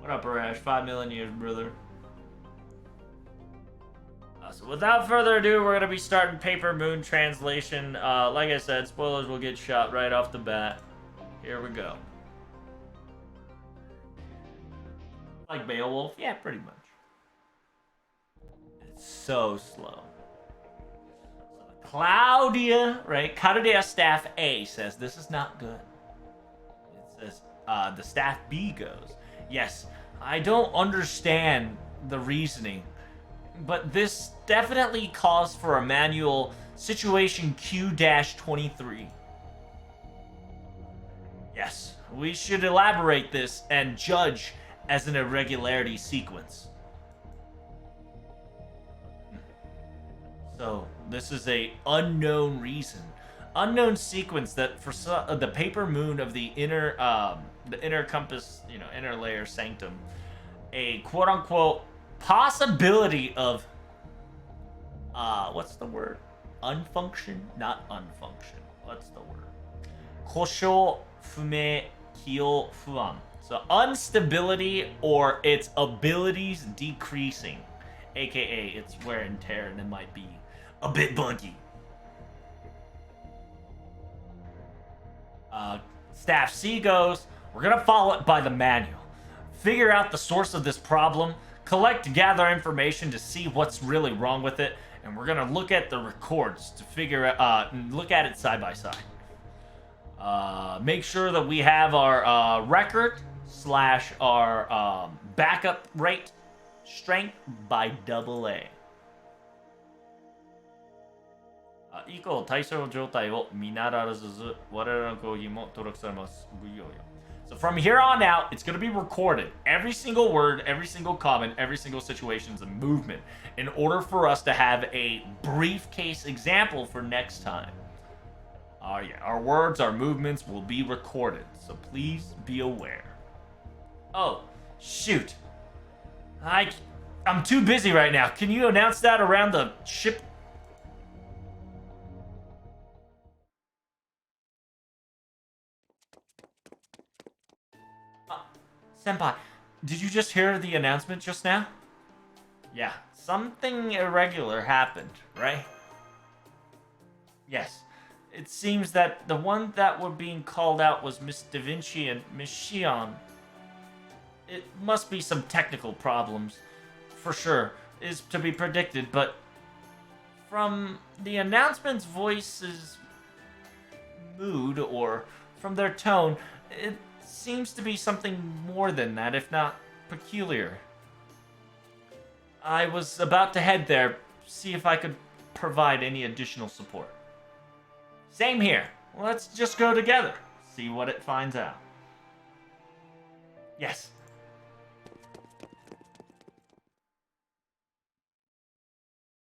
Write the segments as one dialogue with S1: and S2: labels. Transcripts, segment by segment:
S1: What up, Arash? 5 million years, brother. So without further ado, we're going to be starting Paper Moon translation. Like I said, spoilers will get shot right off the bat. Here we go. Like Beowulf? Yeah, pretty much. It's so slow. Claudia, right? Claudia staff A says, this is not good. It says, the staff B goes, yes, I don't understand the reasoning, but this definitely calls for a manual situation Q-23. Yes, we should elaborate this and judge as an irregularity sequence. So, this is a unknown reason. Unknown sequence that for the Paper Moon of the inner compass, inner layer sanctum, a quote-unquote possibility of what's the word? Unfunction? Not unfunction. What's the word? Kosho fume kyo fuan. So instability or its abilities decreasing, aka its wear and tear, and it might be a bit buggy. Staff C goes, we're gonna follow it by the manual. Figure out the source of this problem, gather information to see what's really wrong with it, and we're gonna look at the records to look at it side by side. Make sure that we have our record / our backup rate strength by AA. 以降対象状態を見習わず我々の講義も登録されます。So from here on out, it's going to be recorded. Every single word, every single comment, every single situation is a movement in order for us to have a briefcase example for next time. Yeah, our words, our movements will be recorded, so please be aware. Oh, shoot. I'm too busy right now. Can you announce that around the ship? Senpai, did you just hear the announcement just now? Yeah, something irregular happened, right? Yes. It seems that the one that were being called out was Miss Da Vinci and Miss Shion. It must be some technical problems, for sure, is to be predicted, but from the announcement's voice's mood, or from their tone, it seems to be something more than that, if not peculiar. I was about to head there, see if I could provide any additional support. Same here. Let's just go together, see what it finds out. Yes.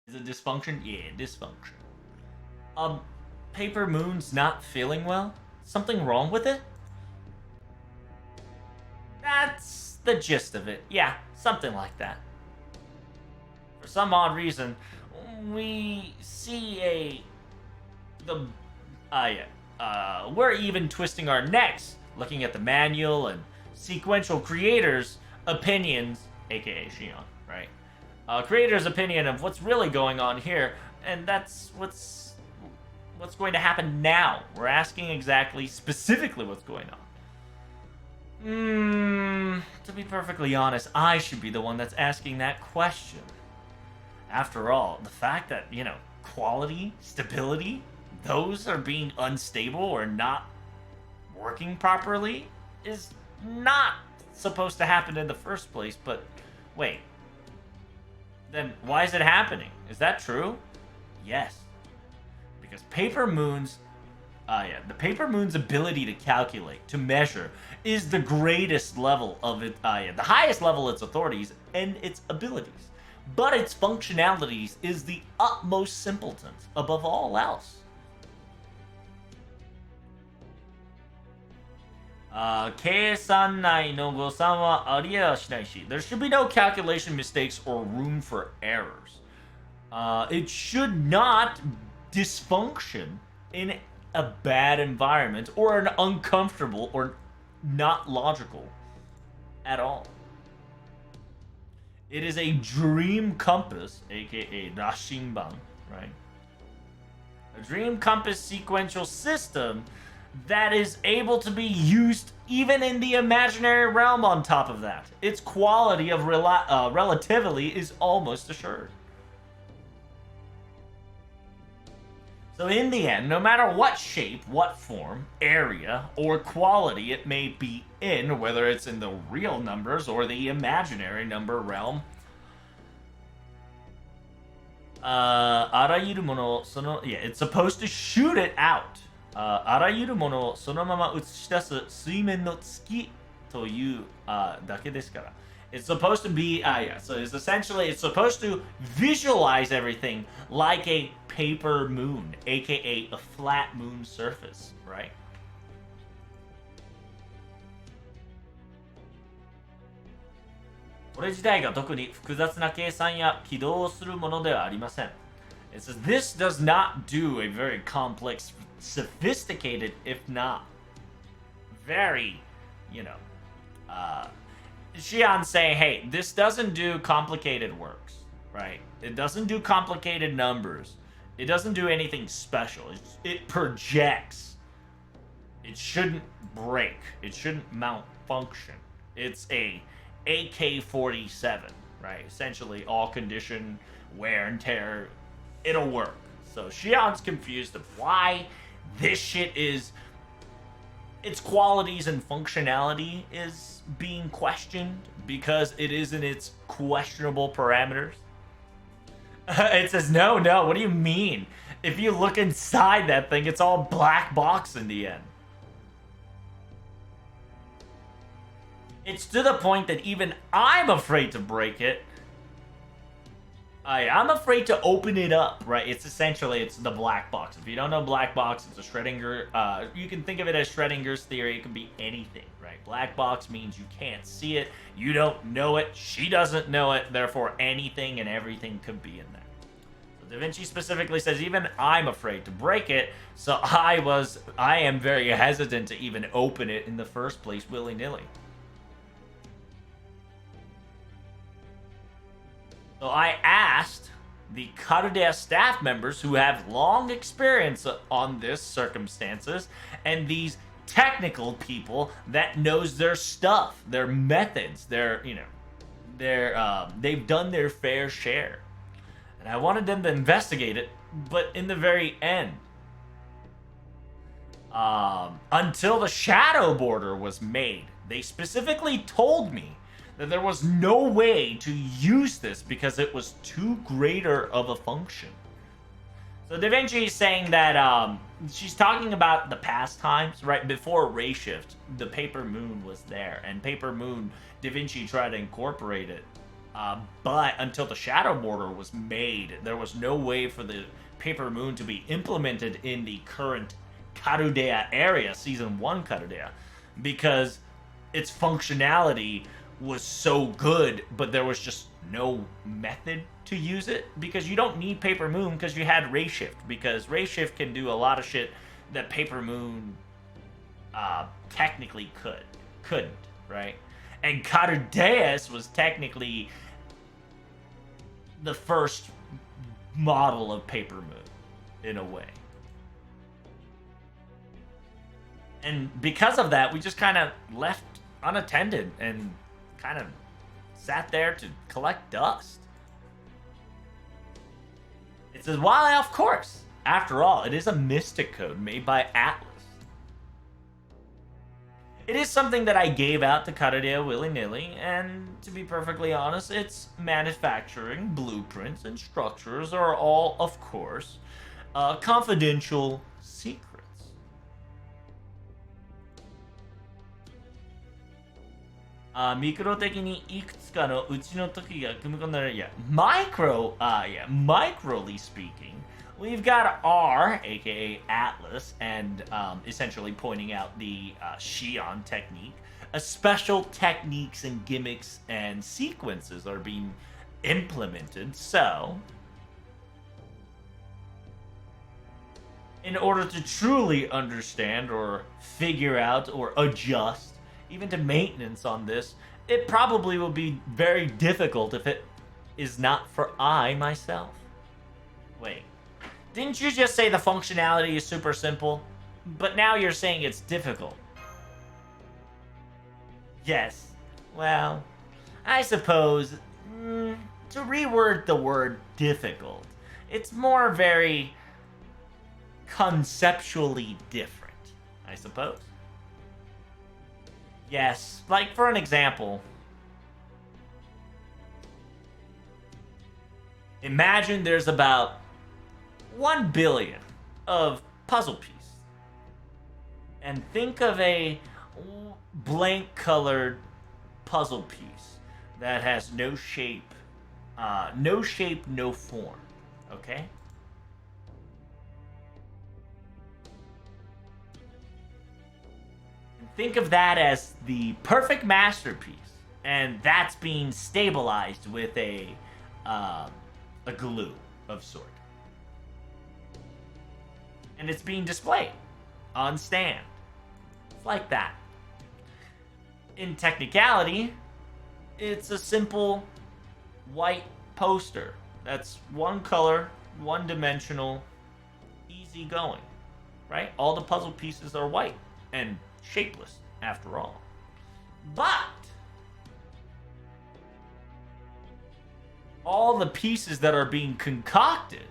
S1: Is it dysfunction? Yeah, dysfunction. Paper Moon's not feeling well? Something wrong with it? That's the gist of it. Yeah, something like that. For some odd reason, we see we're even twisting our necks looking at the manual and sequential creators' opinions, aka Shion, right? Creators' opinion of what's really going on here, and that's what's going to happen now. We're asking specifically what's going on. To be perfectly honest, I should be the one that's asking that question. After all, the fact that, quality, stability, those are being unstable or not working properly is not supposed to happen in the first place, but wait. Then why is it happening? Is that true? Yes. Because Paper Moon's the Paper Moon's ability to calculate, to measure, is the greatest level of it, the highest level of its authorities and its abilities. But its functionalities is the utmost simpletons above all else. There should be no calculation mistakes or room for errors. It should not dysfunction in a bad environment or an uncomfortable or not logical at all. It is a dream compass, aka Rashinban, right? A dream compass sequential system that is able to be used even in the imaginary realm on top of that. Its quality of relativity is almost assured. So in the end, no matter what shape, what form, area, or quality it may be in, whether it's in the real numbers or the imaginary number realm, あらゆるものをその yeah, it's supposed to shoot it out. あらゆるものをそのまま映し出す水面の月というだけですから。It's supposed to be, yeah, so it's essentially, it's supposed to visualize everything like a paper moon, aka a flat moon surface, right? これ自体が特に複雑な計算や起動をするものではありません。It says this does not do a very complex, sophisticated, if not very, you know, Shion's saying, hey, this doesn't do complicated works, right? It doesn't do complicated numbers. It doesn't do anything special. It projects. It shouldn't break. It shouldn't malfunction. It's a AK-47, right? Essentially, all condition, wear and tear, it'll work. So Shion's confused of why this shit is... its qualities and functionality is being questioned because it is in its questionable parameters. It says, no, what do you mean? If you look inside that thing, it's all black box in the end. It's to the point that even I'm afraid to break it. I'm afraid to open it up, right? It's essentially, it's the black box. If you don't know black box, it's a Schrödinger, you can think of it as Schrödinger's theory. It can be anything, right? Black box means you can't see it, you don't know it, she doesn't know it, therefore anything and everything could be in there. So Da Vinci specifically says, even I'm afraid to break it, so I am very hesitant to even open it in the first place willy-nilly. So I asked the Cardea staff members who have long experience on this circumstances and these technical people that knows their stuff, their methods, their, you know, they've done their fair share. And I wanted them to investigate it, but in the very end, until the shadow border was made, they specifically told me that there was no way to use this because it was too greater of a function. So Da Vinci is saying that she's talking about the past times, right? Before Ray Shift, the Paper Moon was there, and Paper Moon, Da Vinci tried to incorporate it. But until the shadow border was made, there was no way for the Paper Moon to be implemented in the current Karudea area, Season 1 Karudea, because its functionality was so good, but there was just no method to use it, because you don't need Paper Moon because you had Ray Shift, because Ray Shift can do a lot of shit that Paper Moon technically couldn't, right? And Carudeus was technically the first model of Paper Moon, in a way. And because of that, we just kind of left unattended and kind of sat there to collect dust. It says, well, of course, after all, it is a mystic code made by Atlas. It is something that I gave out to Karudea willy-nilly, and to be perfectly honest, its manufacturing, blueprints, and structures are all, of course, confidential secrets. Microly speaking, we've got R, aka Atlas, and essentially pointing out the Shion technique. Special techniques and gimmicks and sequences are being implemented, so in order to truly understand or figure out or adjust even to maintenance on this, it probably will be very difficult if it is not for I myself. Wait, didn't you just say the functionality is super simple? But now you're saying it's difficult. Yes. Well, I suppose, to reword the word difficult, it's more very conceptually different, I suppose. Yes, like for an example, imagine there's about 1 billion of puzzle pieces. And think of a blank colored puzzle piece that has no shape, no form, okay? And think of that as the perfect masterpiece, and that's being stabilized with a glue of sort. And it's being displayed on stand. It's like that. In technicality, it's a simple white poster that's one color, one dimensional, easy going, right? All the puzzle pieces are white and shapeless after all. But all the pieces that are being concocted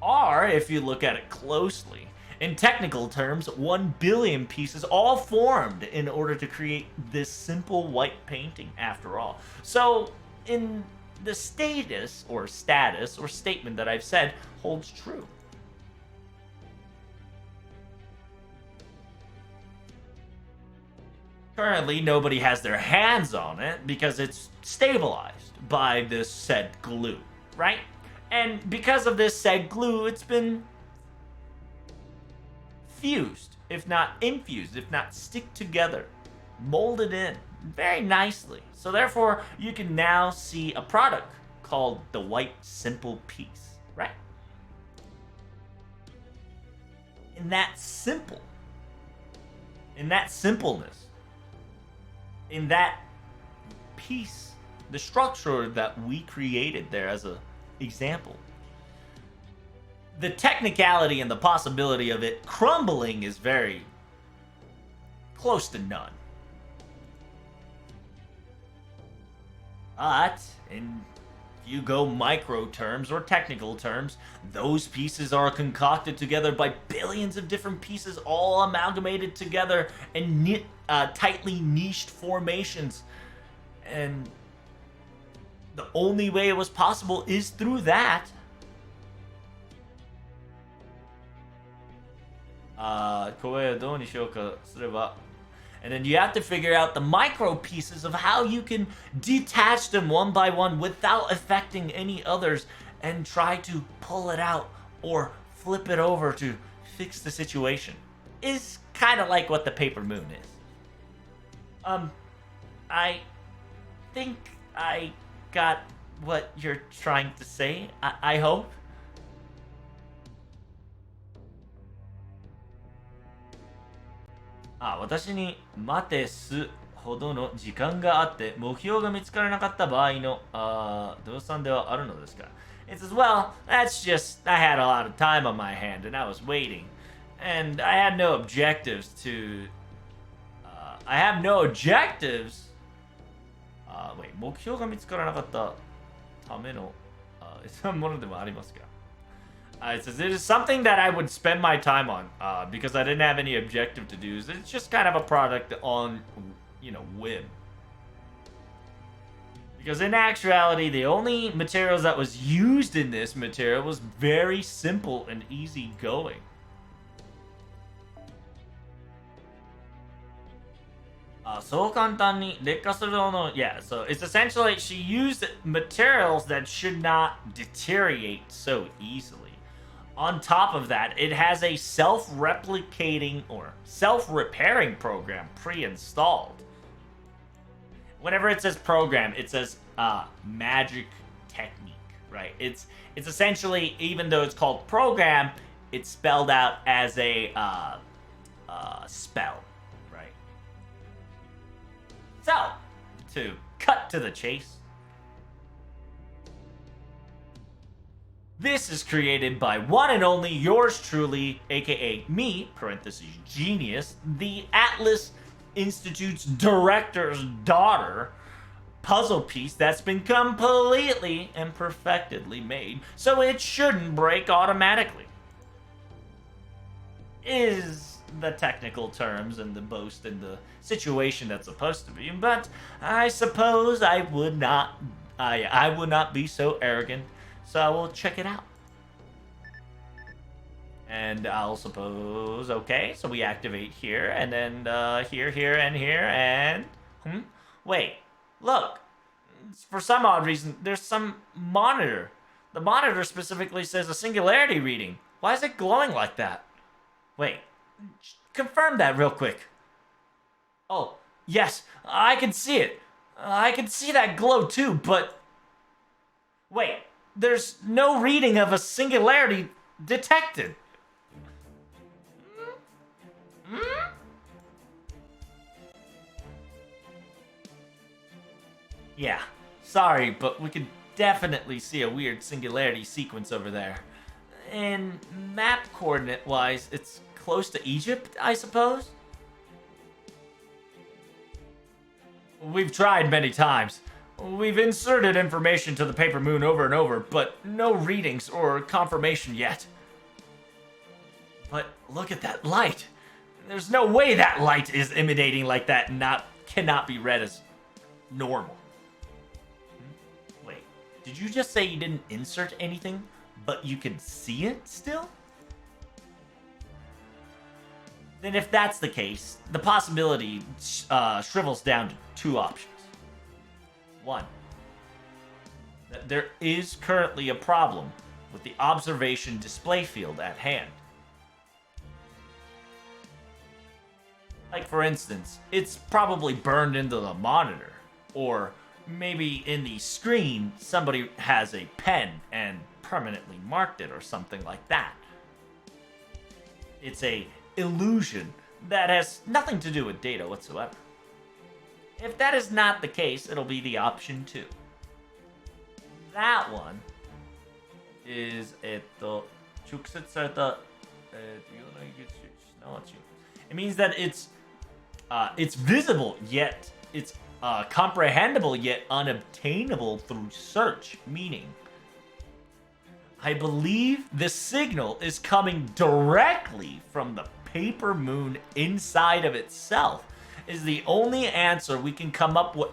S1: are, if you look at it closely, in technical terms, 1 billion pieces all formed in order to create this simple white painting after all. So, in the status or statement that I've said holds true. Currently, nobody has their hands on it because it's stabilized by this said glue, right? And because of this said glue, it's been fused, if not infused, if not stick together, molded in very nicely. So therefore, you can now see a product called the white simple piece, right? In that simpleness, in that piece, the structure that we created there as an example, the technicality and the possibility of it crumbling is very close to none. But, in you go micro terms or technical terms, those pieces are concocted together by billions of different pieces all amalgamated together in tightly niched formations. And the only way it was possible is through that. And then you have to figure out the micro pieces of how you can detach them one by one without affecting any others and try to pull it out or flip it over to fix the situation. Is kind of like what the paper moon is. I think I got what you're trying to say. I hope. Ah, 私に待てすほどの時間があって目標が見つからなかった場合の動産ではあるのですか? It says, well, that's just, I had a lot of time on my hand and I was waiting. And I had no objectives to, I have no objectives. Wait, 目標が見つからなかったための、そういうものでもありますか? It says it is something that I would spend my time on because I didn't have any objective to do. It's just kind of a product on, whim. Because in actuality, the only materials that was used in this material was very simple and easy going. Yeah, so it's essentially she used materials that should not deteriorate so easily. On top of that, it has a self-replicating or self-repairing program pre-installed. Whenever it says program, it says magic technique, right? It's essentially, even though it's called program, it's spelled out as a spell, right? So, to cut to the chase, this is created by one and only yours truly, aka me, parentheses genius, the Atlas Institute's director's daughter, puzzle piece that's been completely and perfectedly made, so it shouldn't break automatically. Is the technical terms and the boast and the situation that's supposed to be, but I suppose I would not be so arrogant, so I will check it out. And I'll suppose, okay, so we activate here, and then here, and here, and... Wait, look. For some odd reason, there's some monitor. The monitor specifically says a singularity reading. Why is it glowing like that? Wait, confirm that real quick. Oh, yes, I can see it. I can see that glow too, but... Wait, there's no reading of a singularity detected. Yeah, sorry, but we could definitely see a weird singularity sequence over there. And map coordinate-wise, it's close to Egypt, I suppose? We've tried many times. We've inserted information to the paper moon over and over, but no readings or confirmation yet. But look at that light. There's no way that light is emanating like that and cannot be read as normal. Wait, did you just say you didn't insert anything, but you can see it still? Then if that's the case, the possibility shrivels down to two options. One, that there is currently a problem with the observation display field at hand. Like, for instance, it's probably burned into the monitor, or maybe in the screen somebody has a pen and permanently marked it or something like that. It's a illusion that has nothing to do with data whatsoever. If that is not the case, it'll be the option 2. That one is it means that it's visible yet it's comprehensible yet unobtainable through search, meaning I believe the signal is coming directly from the paper moon inside of itself is the only answer we can come up with.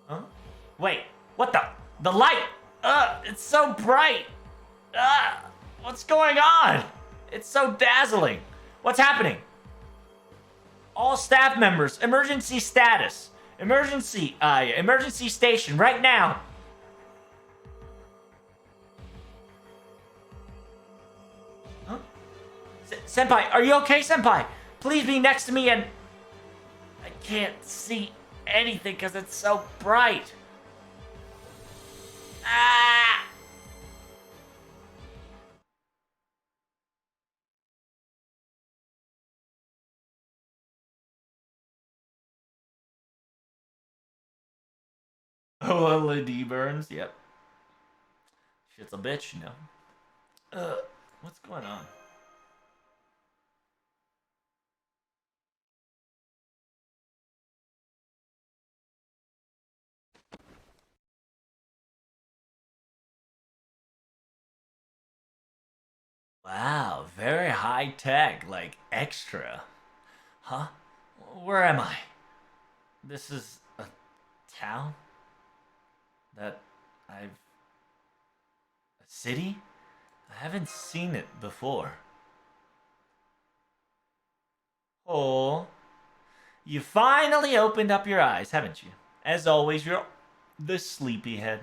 S1: Huh? Wait, what the light? It's so bright. What's going on? It's so dazzling. What's happening? All staff members, emergency status. Emergency station right now. Huh? Senpai, are you okay, Senpai? Please be next to me and... I can't see anything because it's so bright. Ah! Oh, LED burns, yep. Shit's a bitch, you know. What's going on? Wow, very high tech, like extra. Huh? Where am I? This is a town? That a city? I haven't seen it before. Oh, you finally opened up your eyes, haven't you? As always, you're the sleepyhead.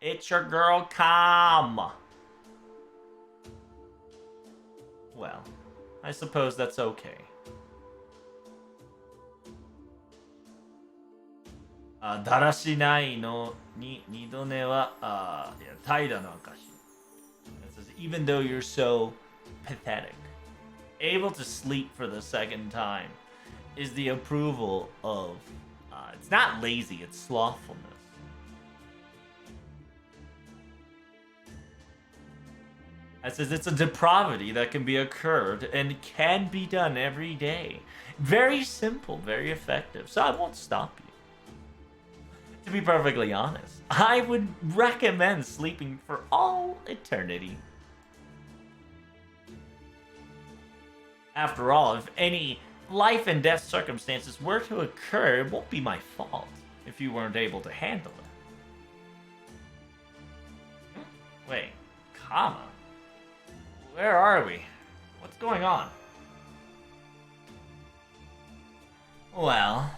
S1: It's your girl, Calm. Well, I suppose that's okay. だらしないのに二度寝は、いや、怠惰の証. It says, even though you're so pathetic. able to sleep for the second time is the approval of, it's not lazy, it's slothfulness. It says it's a depravity that can be occurred and can be done every day. Very simple, very effective, so I won't stop you. To be perfectly honest, I would recommend sleeping for all eternity. After all, if any life and death circumstances were to occur, it won't be my fault if you weren't able to handle it. Wait, comma? Where are we? What's going on? Well,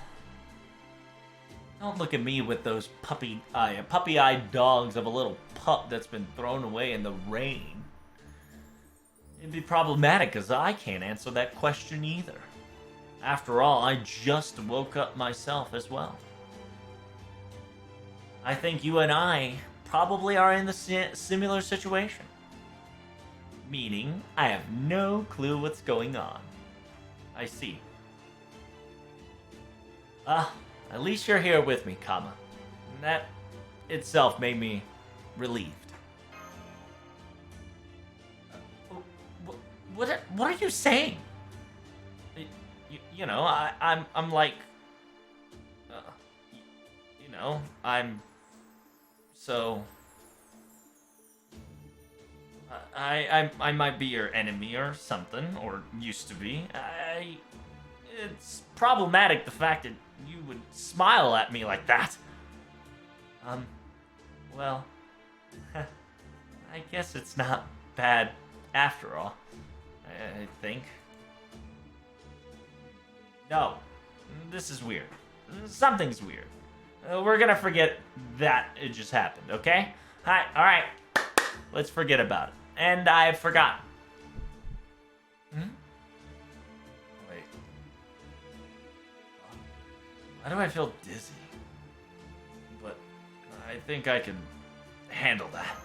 S1: don't look at me with those puppy-eyed dogs of a little pup that's been thrown away in the rain. It'd be problematic as I can't answer that question either. After all, I just woke up myself as well. I think you and I probably are in the similar situation. Meaning, I have no clue what's going on. I see. At least you're here with me, comma. And that itself made me relieved. What are you saying? You know, I'm like, you know, I'm so. I might be your enemy or something, or used to be. It's problematic the fact that you would smile at me like that. Well, I guess it's not bad after all, I think. No, this is weird. Something's weird. We're gonna forget that it just happened, okay? Alright. Let's forget about it. And I've forgotten. Wait. Why do I feel dizzy? But I think I can handle that.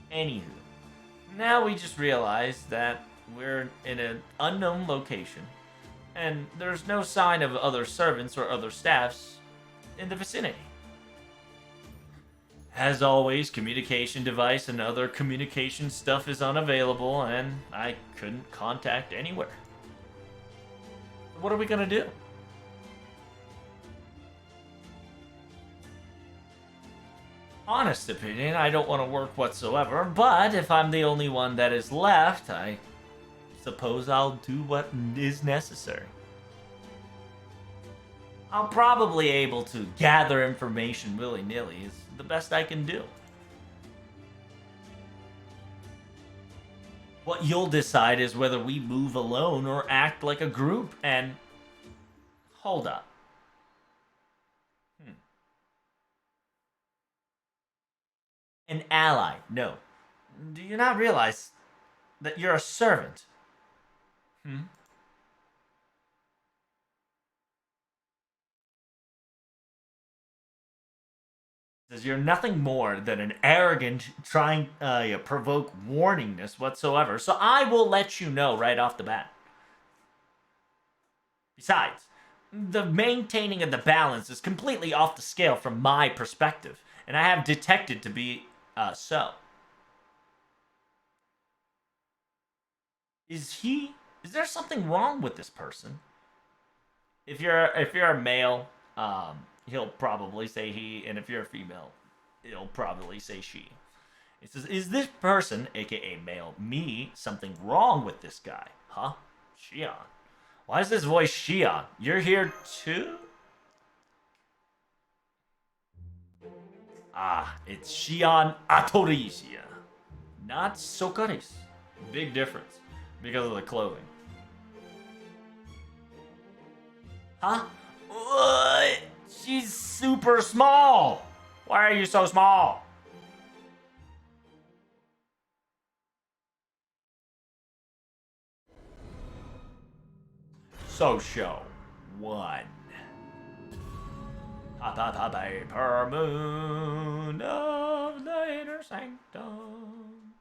S1: Anywho, now we just realized that we're in an unknown location, and there's no sign of other servants or other staffs in the vicinity. As always, communication device and other communication stuff is unavailable, and I couldn't contact anywhere. What are we gonna do? Honest opinion, I don't want to work whatsoever, but if I'm the only one that is left, I suppose I'll do what is necessary. I'm probably able to gather information willy-nilly is the best I can do. What you'll decide is whether we move alone or act like a group, and... Hold up. An ally, no. Do you not realize that you're a servant? Says you're nothing more than an arrogant, trying provoke warningness whatsoever. So I will let you know right off the bat. Besides, the maintaining of the balance is completely off the scale from my perspective, and I have detected to be so. Is there something wrong with this person? If you're a male, he'll probably say he, and if you're a female, he'll probably say she. It says, is this person, aka male, me, something wrong with this guy? Huh? Shion. Why is this voice Shion? You're here too? Ah, it's Shion Atorisia. Not Sokaris. Big difference. Because of the clothing. Huh? What? She's super small. Why are you so small? Social 1. Ta paper moon of the inner sanctum.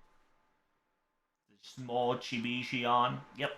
S1: small chibi Shion. Yep,